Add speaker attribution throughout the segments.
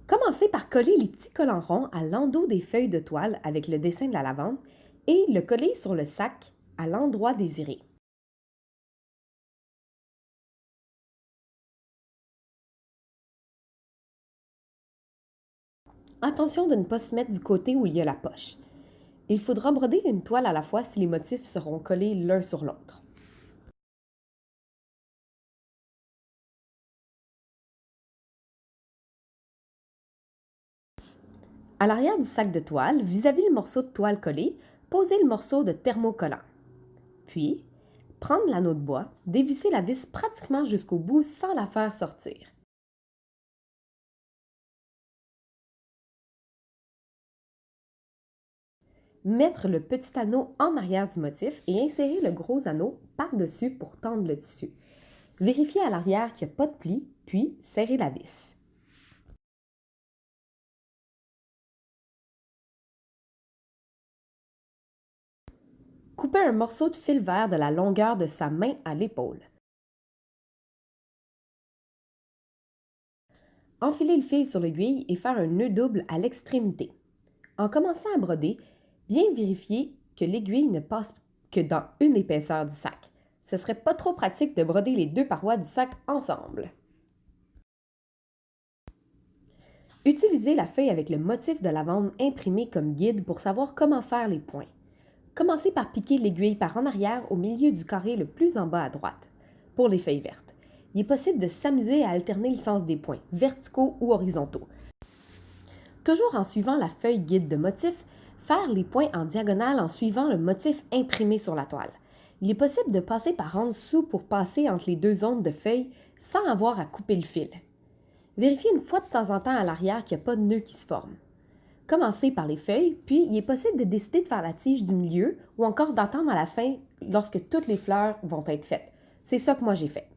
Speaker 1: Commencez par coller les petits collants ronds à l'endos des feuilles de toile avec le dessin de la lavande et le coller sur le sac à l'endroit désiré. Attention de ne pas se mettre du côté où il y a la poche. Il faudra broder une toile à la fois si les motifs seront collés l'un sur l'autre. À l'arrière du sac de toile, vis-à-vis le morceau de toile collé, posez le morceau de thermocollant. Puis, prendre l'anneau de bois, dévisser la vis pratiquement jusqu'au bout sans la faire sortir. Mettre le petit anneau en arrière du motif et insérer le gros anneau par-dessus pour tendre le tissu. Vérifiez à l'arrière qu'il n'y a pas de pli, puis serrez la vis. Coupez un morceau de fil vert de la longueur de sa main à l'épaule. Enfilez le fil sur l'aiguille et faire un nœud double à l'extrémité. En commençant à broder, bien vérifier que l'aiguille ne passe que dans une épaisseur du sac. Ce serait pas trop pratique de broder les deux parois du sac ensemble. Utilisez la feuille avec le motif de lavande imprimé comme guide pour savoir comment faire les points. Commencez par piquer l'aiguille par en arrière au milieu du carré le plus en bas à droite. Pour les feuilles vertes, il est possible de s'amuser à alterner le sens des points, verticaux ou horizontaux. Toujours en suivant la feuille guide de motif, faire les points en diagonale en suivant le motif imprimé sur la toile. Il est possible de passer par en dessous pour passer entre les deux zones de feuilles sans avoir à couper le fil. Vérifiez une fois de temps en temps à l'arrière qu'il n'y a pas de nœud qui se forme. Commencez par les feuilles, puis il est possible de décider de faire la tige du milieu ou encore d'attendre à la fin lorsque toutes les fleurs vont être faites. C'est ça que moi j'ai fait.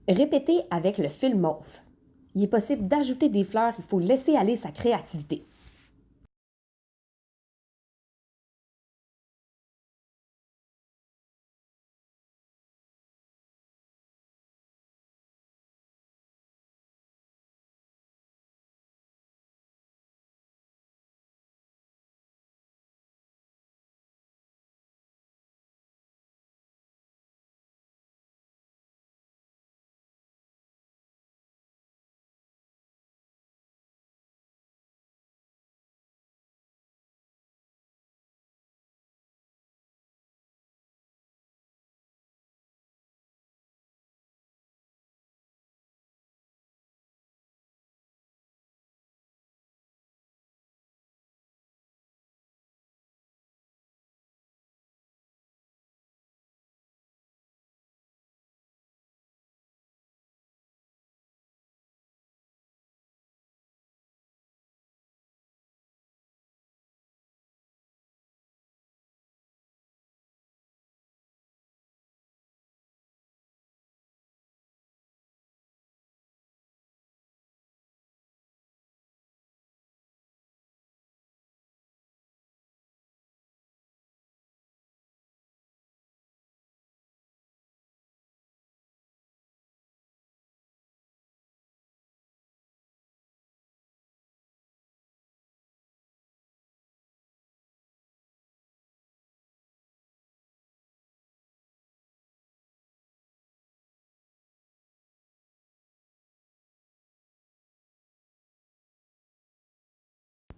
Speaker 1: Répétez avec le fil mauve. Il est possible d'ajouter des fleurs, il faut laisser aller sa créativité.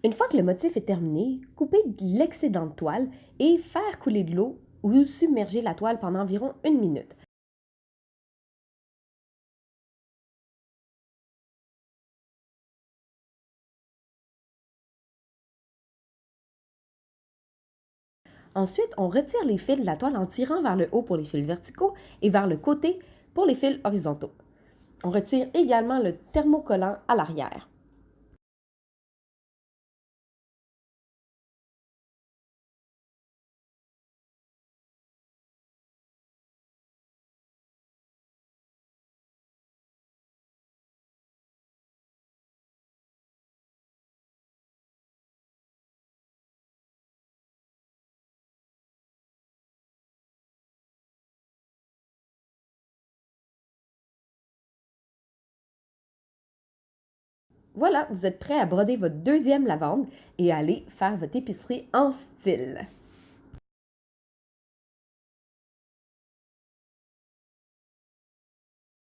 Speaker 1: Une fois que le motif est terminé, coupez l'excédent de toile et faire couler de l'eau ou submerger la toile pendant environ une minute. Ensuite, on retire les fils de la toile en tirant vers le haut pour les fils verticaux et vers le côté pour les fils horizontaux. On retire également le thermocollant à l'arrière. Voilà, vous êtes prêt à broder votre deuxième lavande et à aller faire votre épicerie en style.